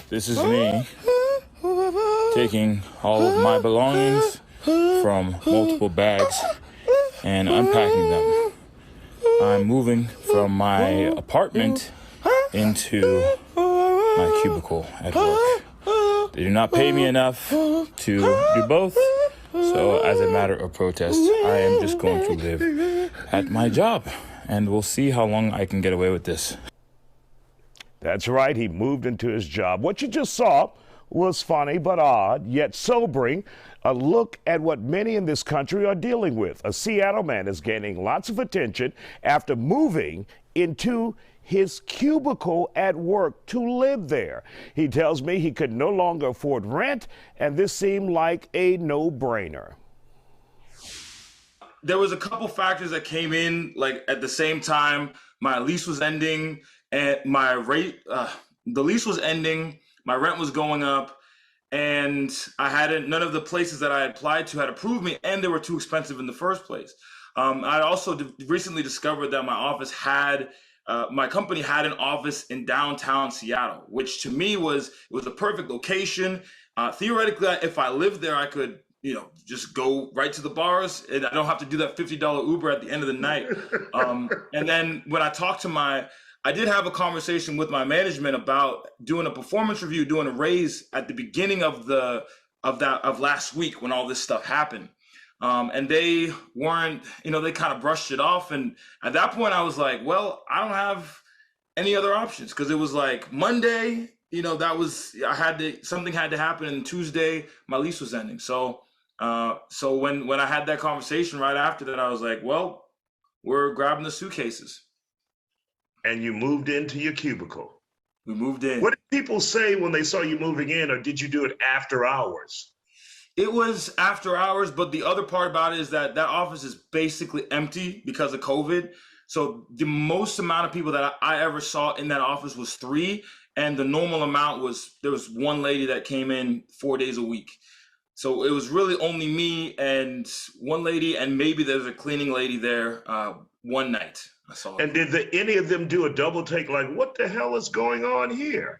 This is me taking all of my belongings from multiple bags and unpacking them. I'm moving from my apartment into my cubicle at work. They do not pay me enough to do both, so as a matter of protest, I am just going to live at my job, and we'll see how long I can get away with this. That's right, he moved into his job. What you just saw was funny but odd, yet sobering. A look at what many in this country are dealing with. A Seattle man is gaining lots of attention after moving into his cubicle at work to live there. He tells me he could no longer afford rent, and this seemed like a no-brainer. There was a couple factors that came in, like at the same time. My lease was ending, and the lease was ending, my rent was going up, and none of the places that I had applied to had approved me, and they were too expensive in the first place. I also recently discovered that my company had an office in downtown Seattle, which to me was the perfect location. Theoretically, if I lived there, I could, just go right to the bars, and I don't have to do that $50 Uber at the end of the night. And then when I did have a conversation with my management about doing a performance review, doing a raise at the beginning of last week when all this stuff happened. And they weren't, they kind of brushed it off. And at that point I was like, well, I don't have any other options, because it was like Monday, something had to happen, and Tuesday my lease was ending. So when I had that conversation right after that, I was like, well, we're grabbing the suitcases. And you moved into your cubicle. We moved in. What did people say when they saw you moving in, or did you do it after hours? It was after hours, but the other part about it is that office is basically empty because of COVID. So the most amount of people that I ever saw in that office was 3, and the normal amount there was one lady that came in 4 days a week. So it was really only me and one lady, and maybe there's a cleaning lady there one night. I saw. And did any of them do a double take, like, what the hell is going on here?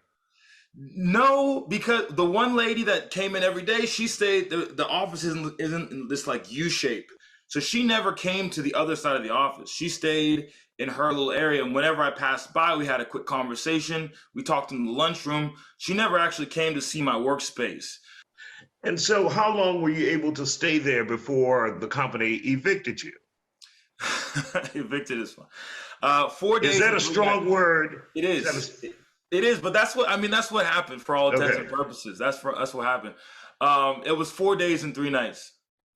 No, because the one lady that came in every day, she stayed, the office isn't in this like U shape. So she never came to the other side of the office. She stayed in her little area. And whenever I passed by, we had a quick conversation. We talked in the lunchroom. She never actually came to see my workspace. And so how long were you able to stay there before the company evicted you? Evicted is fun. 4 days. Is that a strong word? It is. It is, but that's what happened for all intents and purposes. That's what happened. It was 4 days and 3 nights.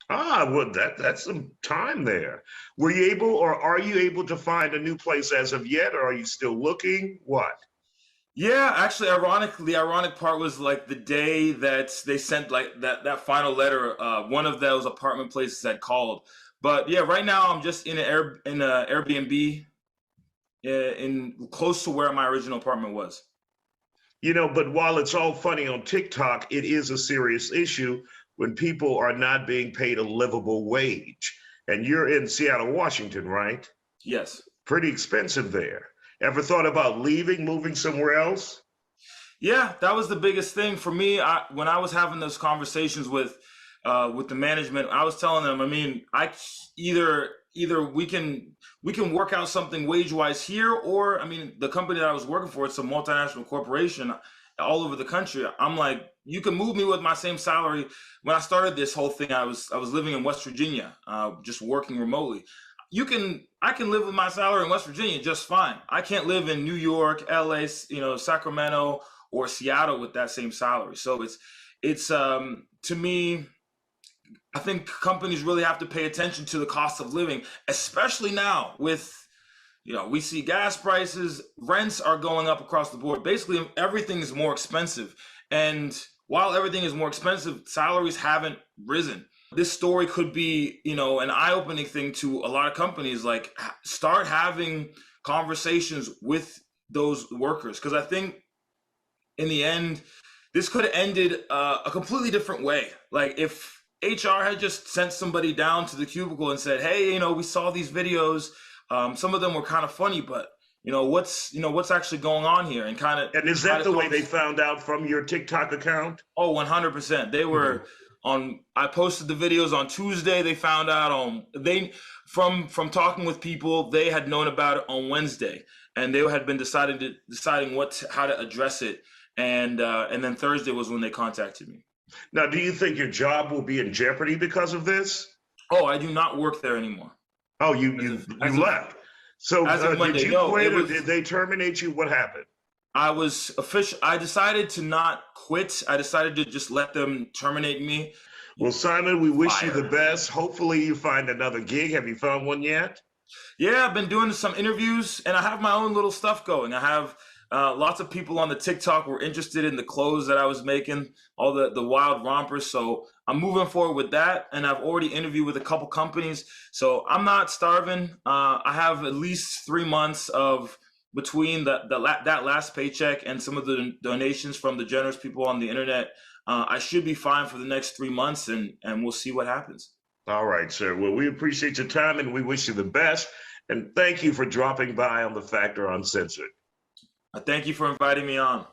Well, that's some time there. Were you able, or are you able to find a new place as of yet, or are you still looking? What? Yeah, actually, the ironic part was like the day that they sent like that final letter. One of those apartment places had called. But yeah, right now I'm just in an Airbnb in close to where my original apartment was. But while it's all funny on TikTok, it is a serious issue when people are not being paid a livable wage. And you're in Seattle, Washington, right? Yes. Pretty expensive there. Ever thought about leaving, moving somewhere else? Yeah, that was the biggest thing for me. When I was having those conversations with the management, I was telling them, I mean, either we can work out something wage-wise here, or, I mean, the company that I was working for, it's a multinational corporation all over the country. I'm like, you can move me with my same salary. When I started this whole thing, I was living in West Virginia, just working remotely. I can live with my salary in West Virginia just fine. I can't live in New York, LA, Sacramento, or Seattle with that same salary. So it's to me, I think companies really have to pay attention to the cost of living, especially now with, we see gas prices, rents are going up across the board. Basically, everything is more expensive. And while everything is more expensive, salaries haven't risen. This story could be, an eye-opening thing to a lot of companies, like start having conversations with those workers. Because I think in the end, this could have ended a completely different way. Like if HR had just sent somebody down to the cubicle and said, hey, we saw these videos. Some of them were kind of funny, but what's actually going on here, and kind of And is try that to the come way up. they found out from your TikTok account? Oh, 100%. They were on. I posted the videos on Tuesday. They found out on they from talking with people. They had known about it on Wednesday, and they had been deciding how to address it. And then Thursday was when they contacted me. Now, do you think your job will be in jeopardy because of this? Oh, I do not work there anymore. Oh, As of you left. So as of did Monday. you No, it quit or was. did they terminate you? What happened? I was official. I decided to not quit. I decided to just let them terminate me. Well, Simon, we wish you the Fire. best. Hopefully you find another gig. Have you found one yet? Yeah, I've been doing some interviews, and I have my own little stuff going. I have lots of people on the TikTok were interested in the clothes that I was making, all the wild rompers. So I'm moving forward with that, and I've already interviewed with a couple companies. So I'm not starving. I have at least 3 months of between that last paycheck and some of the donations from the generous people on the internet. I should be fine for the next 3 months, and we'll see what happens. All right, sir. Well, we appreciate your time and we wish you the best. And thank you for dropping by on the Factor Uncensored. Thank you for inviting me on.